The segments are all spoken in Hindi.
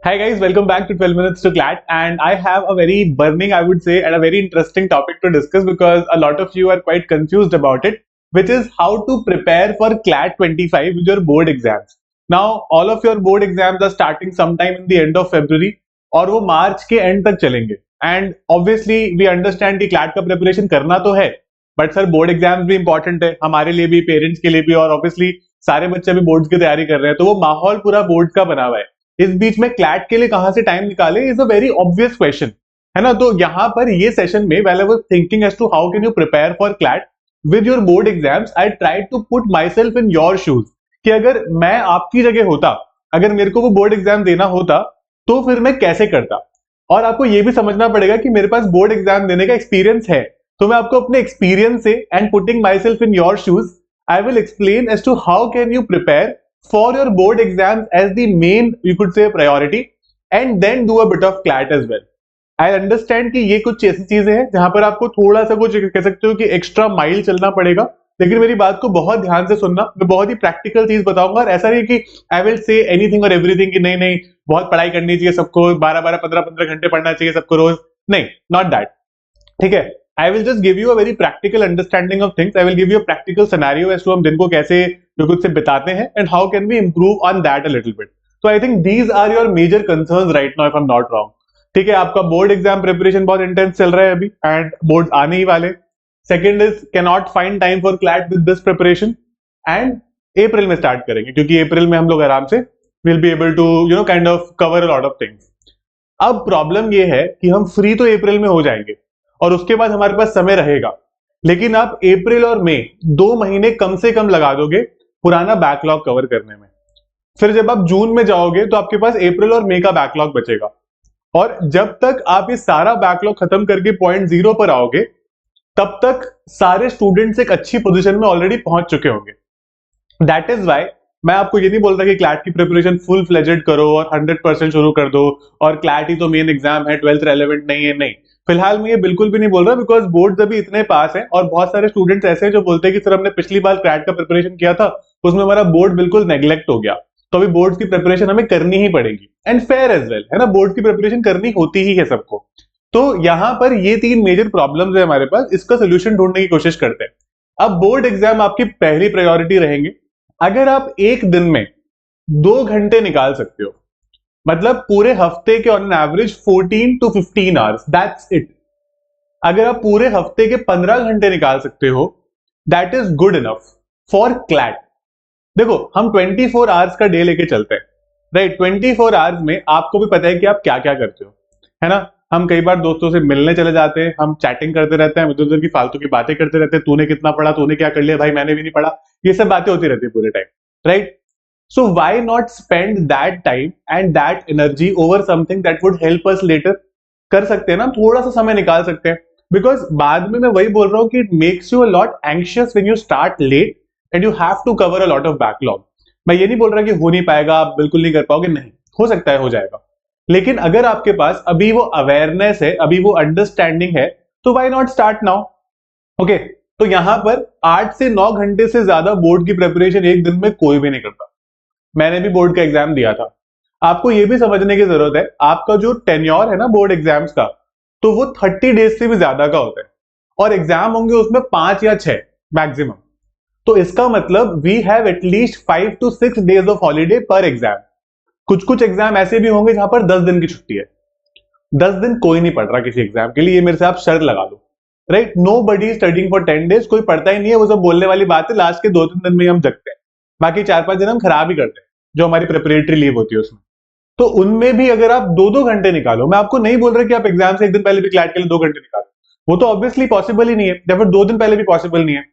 Hi guys, welcome back to 12 minutes to CLAT, and I have a very burning, I would say, and a very interesting topic to discuss because a lot of you are quite confused about it, which is how to prepare for CLAT 25 with your board exams. Now, all of your board exams are starting sometime in the end of February और वो मार्च के एंड तक चलेंगे. And obviously we understand कि CLAT का प्रिपरेशन करना तो है, बट सर बोर्ड एग्जाम्स भी इंपॉर्टेंट है हमारे लिए भी, पेरेंट्स के लिए भी, और ऑब्वियसली सारे बच्चे भी बोर्ड्स की तैयारी कर रहे हैं, तो वो माहौल पूरा बोर्ड का बना हुआ है. इस बीच में क्लैट के लिए कहां से टाइम निकाले is a very obvious question, है ना. तो यहाँ पर ये सेशन में when I was thinking as to how can you prepare for CLAT with your board exams, I try to put myself in your shoes कि अगर मैं आपकी जगह होता, अगर मेरे को वो बोर्ड एग्जाम देना होता तो फिर मैं कैसे करता. और आपको ये भी समझना पड़ेगा कि मेरे पास बोर्ड एग्जाम देने का एक्सपीरियंस है, तो मैं आपको अपने एक्सपीरियंस से and putting myself in your shoes I will explain as to how can you prepare for your board exams as the main, you could say, priority, and then do a bit of CLAT as well. I understand कि ये कुछ ऐसी चीजें हैं जहां पर आपको थोड़ा सा कुछ कह सकते हो कि एक्स्ट्रा माइल चलना पड़ेगा, लेकिन मेरी बात को बहुत ध्यान से सुनना. मैं बहुत ही प्रैक्टिकल चीज बताऊंगा, और ऐसा नहीं कि आई विल से एनीथिंग और एवरीथिंग कि नहीं नहीं बहुत पढ़ाई करनी चाहिए सबको, 12-12 15-15 घंटे पढ़ना चाहिए सबको रोज, नहीं, नॉट दैट. ठीक है, I will just give you a very practical understanding of things. I will give you a practical scenario as to हम दिन को कैसे खुद से बिताते हैं and how can we improve on that a little bit. So I think these are your major concerns right now if I'm not wrong. ठीक है, आपका बोर्ड एग्जाम प्रिपरेशन बहुत इंटेंस चल रहा है अभी एंड बोर्ड आने ही वाले. Second is cannot find time for CLAT with this preparation, and April में स्टार्ट करेंगे क्योंकि अप्रैल में हम लोग आराम से will be able to kind of cover a lot of things. अब प्रॉब्लम ये है कि हम फ्री तो अप्रैल में हो जाएंगे और उसके बाद हमारे पास समय रहेगा, लेकिन आप अप्रैल और मई 2 महीने कम से कम लगा दोगे पुराना बैकलॉग कवर करने में. फिर जब आप जून में जाओगे तो आपके पास अप्रैल और मई का बैकलॉग बचेगा, और जब तक आप ये सारा बैकलॉग खत्म करके पॉइंट 0 पर आओगे तब तक सारे स्टूडेंट्स एक अच्छी पोजीशन में ऑलरेडी पहुंच चुके होंगे. दैट इज वाई मैं आपको ये नहीं बोल रहा कि क्लैट की प्रिपरेशन फुल फ्लेजेड करो और 100% शुरू कर दो और क्लैट ही तो मेन एग्जाम है, 12th रेलेवेंट नहीं है. नहीं, फिलहाल मैं ये बिल्कुल भी नहीं बोल रहा, बिकॉज बोर्ड्स अभी इतने पास हैं और बहुत सारे स्टूडेंट्स ऐसे हैं जो बोलते हैं कि सर हमने पिछली बार क्लैट का प्रिपरेशन किया था, उसमें हमारा बोर्ड बिल्कुल नेग्लेक्ट हो गया, तो अभी बोर्ड्स की प्रिपरेशन हमें करनी ही पड़ेगी. एंड फेयर एज वेल, है ना, बोर्ड की प्रिपरेशन करनी होती ही है सबको. तो यहाँ पर ये 3 मेजर प्रॉब्लम्स है हमारे पास, इसका सोल्यूशन ढूंढने की कोशिश करते हैं. अब बोर्ड एग्जाम आपकी पहली प्रायोरिटी रहेंगे. अगर आप एक दिन में 2 घंटे निकाल सकते हो, मतलब पूरे हफ्ते के on average 14 to 15 hours, that's it. अगर आप पूरे हफ्ते के 15 घंटे निकाल सकते हो, that is good enough for CLAT. देखो, हम 24 आवर्स का डे लेके चलते हैं, राइट. 24 आवर्स में आपको भी पता है कि आप क्या क्या करते हो, है ना. हम कई बार दोस्तों से मिलने चले जाते हैं, हम चैटिंग करते रहते हैं, इधर उधर की फालतू की बातें करते रहते हैं, तूने कितना पढ़ा, तूने क्या कर लिया, भाई मैंने भी नहीं पढ़ा, ये सब बातें होती रहती है पूरे time, right. So why not spend that time and that energy over something that would help us later. कर सकते हैं ना, थोड़ा सा समय निकाल सकते हैं, बिकॉज बाद में मैं वही बोल रहा हूँ कि it makes you a lot anxious when you start late and you have to cover a lot of backlog. मैं ये नहीं बोल रहा कि हो नहीं पाएगा, आप बिल्कुल नहीं कर पाओगे, नहीं, हो सकता है हो जाएगा, लेकिन अगर आपके पास अभी वो अवेयरनेस है, अभी वो अंडरस्टैंडिंग है, तो why not start now. Okay, तो यहां पर 8 से 9 घंटे से ज्यादा बोर्ड की प्रिपरेशन एक दिन में कोई भी नहीं करता. मैंने भी बोर्ड का एग्जाम दिया था. आपको ये भी समझने की जरूरत है, आपका जो टेन्योर है ना बोर्ड एग्जाम्स का, तो वो 30 डेज से भी ज्यादा का होता है, और एग्जाम होंगे उसमें 5 या 6 मैक्सिमम. तो इसका मतलब we have at least 5 to 6 days of holiday पर एग्जाम. कुछ कुछ एग्जाम ऐसे भी होंगे जहां पर 10 दिन की छुट्टी है. 10 दिन कोई नहीं पढ़ रहा किसी एग्जाम के लिए, ये मेरे से आप शर्त लगा लो, right. Nobody studying for 10 days, कोई पढ़ता ही नहीं है. वो सब बोलने वाली बात है, लास्ट के 2-3 दिन में हम जगते हैं, बाकी 4-5 दिन हम खराब ही करते हैं जो हमारी प्रिपरेटरी लीव होती है उसमें. तो उनमें भी अगर आप 2-2 घंटे निकालो, मैं आपको नहीं बोल रहा कि आप एग्जाम से एक दिन पहले भी क्लैट के लिए 2 घंटे निकालो, वो तो ऑब्वियसली पॉसिबल ही नहीं है, या फिर 2 दिन पहले भी पॉसिबल नहीं है.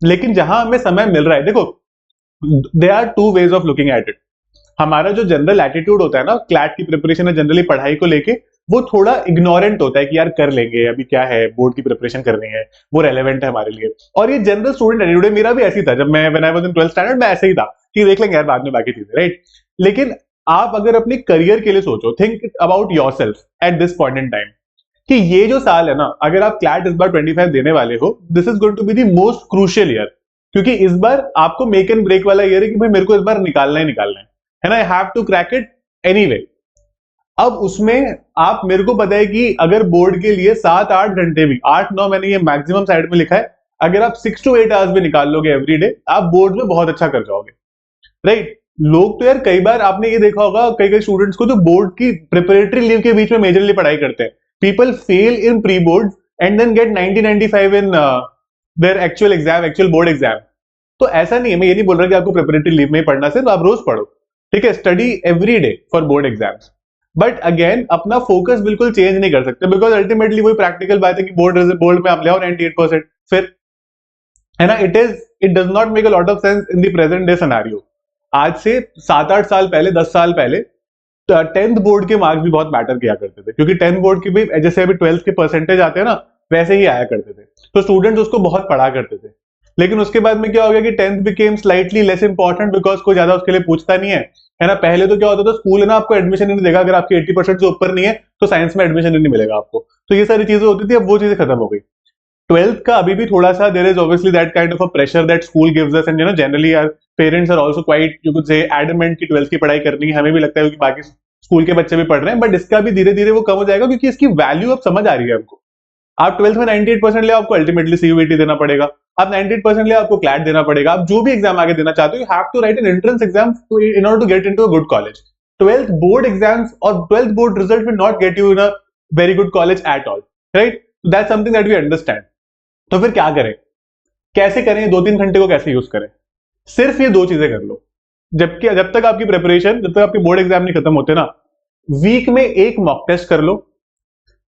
लेकिन जहां हमें समय मिल रहा है, देखो, there are 2 ways of looking at it. हमारा जो जनरल एटीट्यूड होता है ना क्लैट की प्रिपरेशन में, जनरली पढ़ाई को लेके, वो थोड़ा इग्नोरेंट होता है कि यार कर लेंगे, अभी क्या है, बोर्ड की प्रिपरेशन करनी है, वो रेलेवेंट है हमारे लिए. और ये जनरल स्टूडेंट एटीट्यूड है, मेरा भी ऐसी था जब मैं when I was in 12th standard, मैं ऐसे ही था कि देख लेंगे यार बाद में बाकी चीजें, राइट. लेकिन आप अगर अपने करियर के लिए सोचो, think about yourself at this point in time, कि ये जो साल है ना, अगर आप क्लैट इस बार 25 देने वाले हो, this is going to be the most crucial year, क्योंकि इस बार आपको मेक एंड ब्रेक वाला ईयर है कि भाई मेरे को इस बार निकालना ही निकालना है ना. I have to crack it anyway. अब उसमें आप, मेरे को पता है कि अगर बोर्ड के लिए 7-8 घंटे भी, 8-9 मैंने ये मैक्सिमम साइड में लिखा है, अगर आप 6 to 8 hours भी निकाल लोगे एवरी डे, आप बोर्ड में बहुत अच्छा कर जाओगे, राइट। लोग तो यार कई बार आपने ये देखा होगा, कई कई स्टूडेंट्स को तो बोर्ड की प्रिपरेटरी लीव के बीच में मेजरली पढ़ाई करते हैं। People fail in pre board and then get 90-95 in their actual exam, actual board exam. तो ऐसा नहीं है, मैं ये नहीं बोल रहा कि आपको प्रिपरेटरी लीव में ही पढ़ना, सिर्फ आप रोज पढ़ो, ठीक है, study every day for board exams. But again अपना फोकस बिल्कुल चेंज नहीं कर सकते, बिकॉज अल्टीमेटली वही प्रैक्टिकल बात है कि बोर्ड में आप ले आओ 98%, फिर, है ना, it does not make a lot of sense in the present day scenario. आज से 7-8 साल पहले, 10 साल पहले 10th बोर्ड के मार्क्स भी बहुत मैटर किया करते थे, क्योंकि 10th बोर्ड की भी जैसे अभी 12th के परसेंटेज आते हैं ना, वैसे ही आया करते थे, तो स्टूडेंट्स उसको बहुत पढ़ा करते थे। लेकिन उसके बाद में क्या हो गया कि 10th became slightly less important, because कोई ज्यादा उसके लिए पूछता नहीं है ना। पहले तो क्या होता था, स्कूल है ना आपको एडमिशन ही नहीं देगा अगर आपकी 80% से ऊपर नहीं है, तो साइंस में एडमिशन ही नहीं मिलेगा आपको। तो ये सारी चीजें होती थी, अब वो चीजें खत्म हो गई। 12th का अभी भी थोड़ा सा there is obviously that kind of a pressure that school gives us, and generally our parents are also quite, you could say, adamant कि 12th की पढ़ाई करनी है। हमें भी लगता है कि बाकी स्कूल के बच्चे भी पढ़ रहे हैं, बट इसका भी धीरे धीरे वो कम हो जाएगा, क्योंकि इसकी वैल्यू अब समझ आ रही है हमको। आप 12th में 98% ले, आपको अल्टीमेटली सीयूईटी देना पड़ेगा। आप 98% ले, आपको क्लैट देना पड़ेगा। आप जो भी एग्जाम आगे देना चाहते हो, you have to write an entrance exam in order to get into a good college. 12th board exams और 12th board result will not get you in a very good college at all, right. That's something that we understand. तो फिर क्या करें, कैसे करें, 2-3 घंटे को कैसे यूज करें? सिर्फ ये दो चीजें कर लो। जबकि जब तक आपकी प्रिपरेशन, जब तक आपके बोर्ड एग्जाम नहीं खत्म होते ना, वीक में एक मॉक टेस्ट कर लो,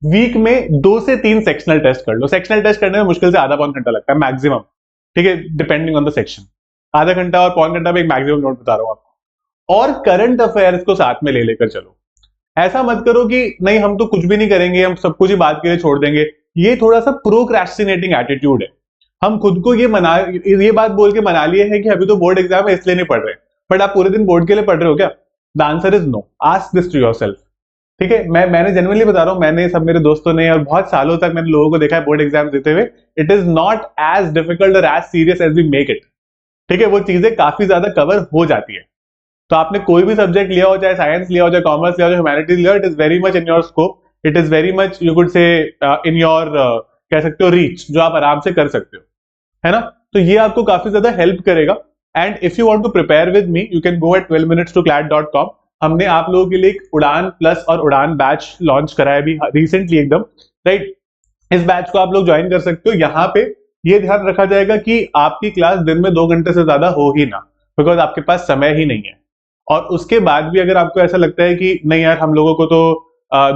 वीक में 2 से 3 सेक्शनल टेस्ट कर लो। सेक्शनल टेस्ट करने में मुश्किल से आधा पौन घंटा लगता है मैक्सिमम, ठीक है, डिपेंडिंग ऑन द सेक्शन। आधा घंटा और पौन घंटा में एक मैक्सिमम नोट बता रहा हूं आपको। और करंट अफेयर्स को साथ में ले लेकर चलो। ऐसा मत करो कि नहीं हम तो कुछ भी नहीं करेंगे, हम सब कुछ ही बात के लिए छोड़ देंगे। ये थोड़ा सा प्रोक्रेस्टिनेटिंग एटीट्यूड है। हम खुद को ये बात बोल के मना लिए है कि अभी तो बोर्ड एग्जाम है इसलिए नहीं पढ़ रहे, बट आप पूरे दिन बोर्ड के लिए पढ़ रहे हो क्या? The answer is no. Ask this to yourself, ठीक है। मैंने जेन्युइनली बता रहा हूँ, मैंने, सब मेरे दोस्तों ने, और बहुत सालों तक मैंने लोगों को देखा है बोर्ड एग्जाम देते हुए। It is not as difficult और as serious as we make it, ठीक है। वो चीजें काफी ज्यादा कवर हो जाती है। तो आपने कोई भी सब्जेक्ट लिया हो, चाहे साइंस लिया हो, चाहे कॉमर्स लिया हो, चाहे ह्यूमैनिटीज लिया हो, it is very much in your scope, it is very much, you could से, इन योर, कह सकते हो, रीच, जो आप आराम से कर सकते हो, है ना। तो ये आपको काफी ज्यादा हेल्प करेगा। And if you want to prepare with me, you can go at 12minutes2class.com। हमने आप लोगों के लिए एक उड़ान प्लस और उड़ान बैच लॉन्च करा है अभी रिसेंटली एकदम, राइट। इस बैच को आप लोग ज्वाइन कर सकते हो। यहाँ पे ये ध्यान रखा जाएगा कि आपकी क्लास दिन में 2 घंटे से ज्यादा हो ही ना, बिकॉज आपके पास समय ही नहीं है। और उसके बाद भी अगर आपको ऐसा लगता है कि नहीं यार, हम लोगों को तो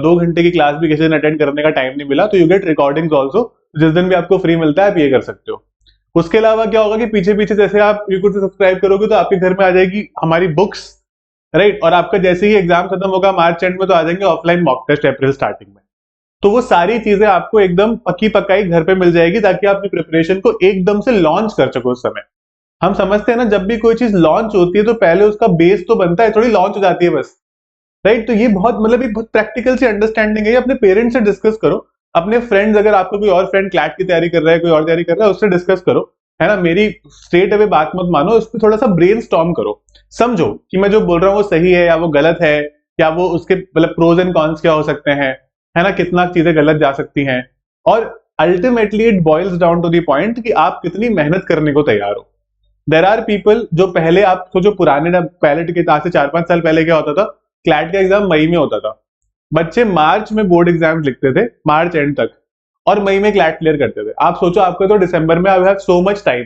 2 घंटे की क्लास भी किसी दिन अटेंड करने का टाइम नहीं मिला, तो यू गेट रिकॉर्डिंग्स ऑल्सो। जिस दिन भी आपको फ्री मिलता है आप ये कर सकते हो। उसके अलावा क्या होगा कि पीछे पीछे जैसे आप यूट्यूब से सब्सक्राइब करोगे तो आपके घर में आ जाएगी हमारी बुक्स, राइट। और आपका जैसे ही एग्जाम खत्म होगा मार्च एंड में, तो आ जाएंगे ऑफलाइन मॉक टेस्ट अप्रैल स्टार्टिंग में। तो वो सारी चीजें आपको एकदम पक्की पक्काई घर पे मिल जाएगी, ताकि आप अपनी प्रिपरेशन को एकदम से लॉन्च कर सको उस समय। हम समझते हैं ना, जब भी कोई चीज लॉन्च होती है तो पहले उसका बेस तो बनता है, थोड़ी लॉन्च हो जाती है बस, राइट। तो ये बहुत, मतलब एक बहुत प्रैक्टिकल सी अंडरस्टैंडिंग है। अपने पेरेंट्स से डिस्कस करो, अपने फ्रेंड्स, अगर आपका कोई और फ्रेंड क्लैट की तैयारी कर रहा है, कोई और तैयारी कर रहा है, उससे डिस्कस करो, है ना। मेरी स्ट्रेट अवे बात मत मानो, उस पर थोड़ा सा ब्रेन स्टॉर्म करो। समझो कि मैं जो बोल रहा हूँ वो सही है या वो गलत है, या वो उसके मतलब प्रोज एंड कॉन्स क्या हो सकते हैं, है ना, कितना चीजें गलत जा सकती हैं। और ultimately it boils down to the point कि आप कितनी मेहनत करने को तैयार हो। देर आर पीपल जो पहले, आपको जो पुराने पहले के आज से 4-5 साल पहले क्या होता था, क्लैट का एग्जाम मई में होता था। बच्चे मार्च में बोर्ड एग्जाम लिखते थे, मार्च एंड तक, और मई में क्लैट क्लियर करते थे। आप सोचो, आपको तो दिसंबर में I have so much time,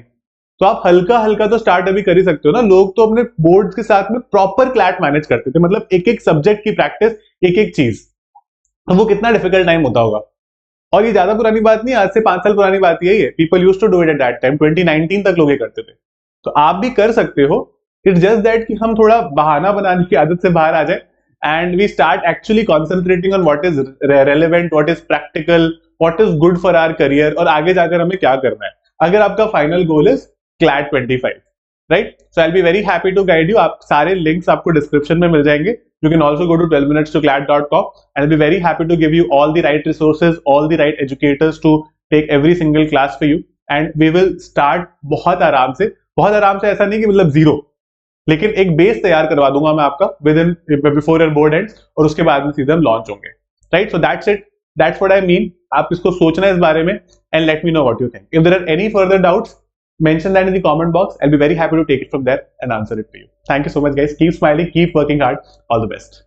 तो आप हल्का हल्का तो स्टार्ट अभी कर ही सकते हो ना। लोग तो अपने बोर्ड के साथ में प्रॉपर क्लैट मैनेज करते थे, मतलब एक एक सब्जेक्ट की प्रैक्टिस, एक एक चीज। तो वो कितना डिफिकल्ट टाइम होता होगा। और ये ज्यादा पुरानी बात नहीं, आज से 5 साल पुरानी बात यही है। People used to do it at that time, 2019 तक लोग ये करते थे। तो आप भी कर सकते हो। इट्स जस्ट दैट कि हम थोड़ा बहाना बनाने की आदत से बाहर आ जाए, and we start actually concentrating on what is relevant, what is practical, what is good for our career, और आगे जाकर हमें क्या करना है, अगर आपका final goal is CLAT 25, right. So I will be very happy to guide you. आप सारे लिंक्स आपको डिस्क्रिप्शन में मिल जाएंगे। You can also go to 12minutes2class.com and I'll be very happy to give you all the right resources, all the right educators to take every single class for you, and we will start बहुत आराम से ऐसा नहीं कि मतलब जीरो, लेकिन एक बेस तैयार करवा दूंगा मैं आपका within before your board ends, और उसके बाद में सीधे हम लॉन्च होंगे, right? So that's it, that's what I mean. आप इसको सोचना इस बारे में and let me know what you think. If there are any further doubts, mention that in the comment box. I'll be very happy to take it from there and answer it for you. Thank you so much, guys. Keep smiling, keep working hard. All the best.